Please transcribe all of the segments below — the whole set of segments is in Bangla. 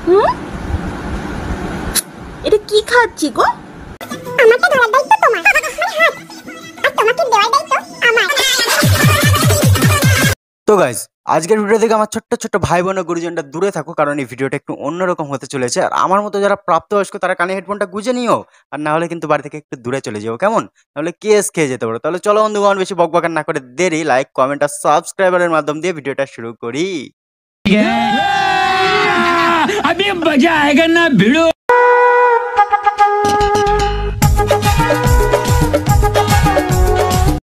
হুম, এটা কি খাচ্ছি গো? আমাকে ধরার দায়িত্ব তোমার, মানে হাত, আর তোমাকে দেওয়ার দায়িত্ব আমার। তো গাইজ আজকের ভিডিও থেকে আমার ছোট্ট ছোট্ট ভাই বোন ও গুরুজনরা দূরে থাকো, কারণ এই ভিডিওটা একটু অন্যরকম হতে চলেছে। আর আমার মতো যারা প্রাপ্তবয়স্ক তারা কানে হেডফোনটা গুঁজে নিও, আর না হলে কিন্তু বাড়ি থেকে একটু দূরে চলে যাও, কেমন? নাহলে কেস খেয়ে যেতে পারো। তাহলে চলো বন্ধুগণ, বেশি বকবকার না করে দেরি, লাইক কমেন্ট আর সাবস্ক্রাইবারের মাধ্যম দিয়ে ভিডিওটা শুরু করি। अभी मजा आएगा ना भिड़ो।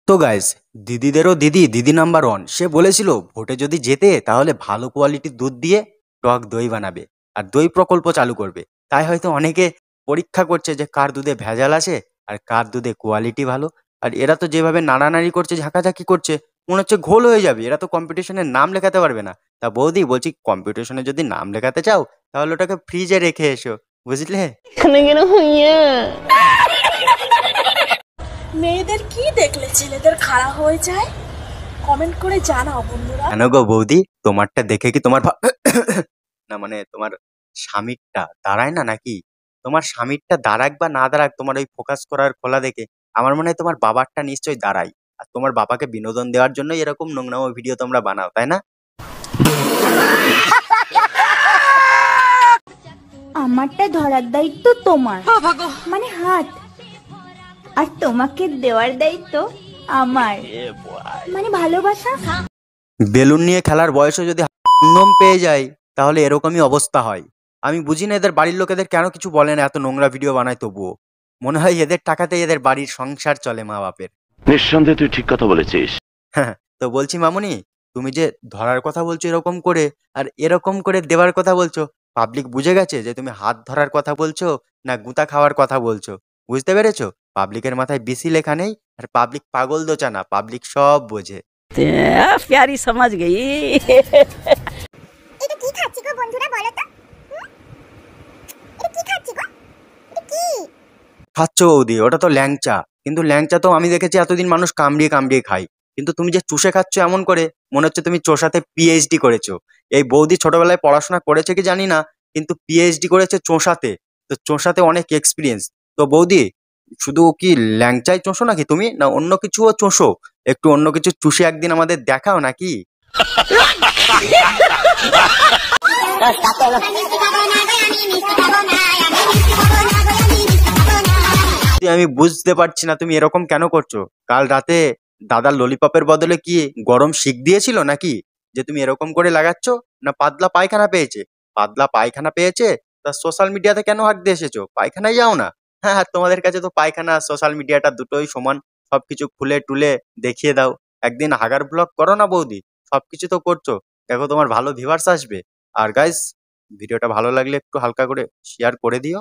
তো গাইজ দিদিদেরও দিদি নাম্বার 1 সে বলেছিল ভোটে যদি জেতে তাহলে ভালো কোয়ালিটির দুধ দিয়ে টক দই বানাবে আর দই প্রকল্প চালু করবে। তাই হয়তো অনেকে পরীক্ষা করছে যে কার দুধে ভেজাল আছে আর কার দুধে কোয়ালিটি ভালো। আর এরা তো যেভাবে নাড়ানাড়ি করছে, ঝাঁকাঝাঁকি করছে, মনে হচ্ছে ঘোল হয়ে যাবে। এরা তো কম্পিটিশনে নাম লেখাতে পারবে না। তা বৌদি বলছি, কম্পিটিশনে যদি নাম লেখাতে চাও তাহলে ওটাকে ফ্রিজে রেখে এসো, বুঝলে? মেয়েদের কি দেখলে ছেলেদের খারাপ হয়ে যায়? কমেন্ট করে জানাও বন্ধুরা। কেন গো বৌদি, তোমারটা দেখে কি তোমার না মানে তোমার স্বামীরটা দাঁড়ায় না নাকি? তোমার স্বামীরটা দাঁড়াক বা না দাঁড়াক, তোমার ওই ফোকাস করার খোলা দেখে আমার মনে হয় তোমার বাবারটা নিশ্চয়ই দাঁড়ায়। আর তোমার বাবাকে বিনোদন দেওয়ার জন্য এরকম নোংরামো ভিডিও তোমরা বানাও, তাই না? আমারটা ধরার দায়িত্ব তোমার, মানে হাত, আর তোমাকে দেওয়ার দায়িত্ব আমার, মানে ভালোবাসা। বেলুন নিয়ে খেলার বয়সে যদি হাঙ্গম পেয়ে যায় তাহলে এরকমই অবস্থা হয়। আমি বুঝি না এদের বাড়ির লোকেদের কেন কিছু বলে না, এত নোংরা ভিডিও বানায় তবুও। মনে হয় এদের টাকাতে এদের বাড়ির সংসার চলে মা বাপের। নিঃসন্দেহে তুই ঠিক কথা বলেছিস। হ্যাঁ, তো বলছি মামুনি, তুমি যে ধরার কথা বলছো এরকম করে আর এরকম করে দেওয়ার কথা বলছো, পাবলিক বুঝে গেছে যে তুমি হাত ধরার কথা বলছো না গুতা খাওয়ার কথা বলছো? বুঝতে পেরেছো? পাবলিকের মাথায় বেশি লেখা নেই, আর পাবলিক পাগল দোচা না, পাবলিক সব বোঝে। प्यारी समझ गई। এটা কি খাচ্ছি গো বন্ধুরা, বলো তো? এটা কি খাচ্ছি গো? এটা কি? খাচ্ছ বৌদি, ওটা তো ল্যাংচা। কিন্তু ল্যাংচা তো আমি দেখেছি এতদিন মানুষ কামড়িয়ে কামড়িয়ে খায়, কিন্তু তুমি যে চুষে খাচ্ছ এমন করে মনে হচ্ছে তুমি চোষাতে পিএইচডি করেছো। এই বৌদি ছোটবেলায় পড়াশোনা করেছে কি জানি না, কিন্তু পিএইচডি করেছে চোষাতে। তো চোষাতে অনেক এক্সপিরিয়েন্স। তো বৌদি, শুধু কি ল্যাংচাই চোষো নাকি তুমি, না অন্য কিছুও চোষো? একটু অন্য কিছু চুষে একদিন আমাদের দেখাও নাকি? আমি বুঝতে পারছি না তুমি এরকম কেন করছো। কাল রাতে দাদার ললিপপের বদলে কি গরম শিক দিয়েছিল নাকি, যে তুমি এরকম করে লাগাচ্ছ? না পাতলা পায়খানা পেয়েছে? পাতলা পায়খানা পেয়েছে তা সোশ্যাল মিডিয়াতে কেন হাঁক দিয়ে এসেছো? পায়খানায় যাও না? হ্যাঁ হ্যাঁ, তোমাদের কাছে তো পায়খানা আর সোশ্যাল মিডিয়াটা দুটোই সমান। সবকিছু খুলে টুলে দেখিয়ে দাও। একদিন হাগার ব্লগ করো না বৌদি, সবকিছু তো করছো, দেখো তোমার ভালো ভিউয়ার্স আসবে। আর গাইস, ভিডিওটা ভালো লাগলে একটু হালকা করে শেয়ার করে দিও।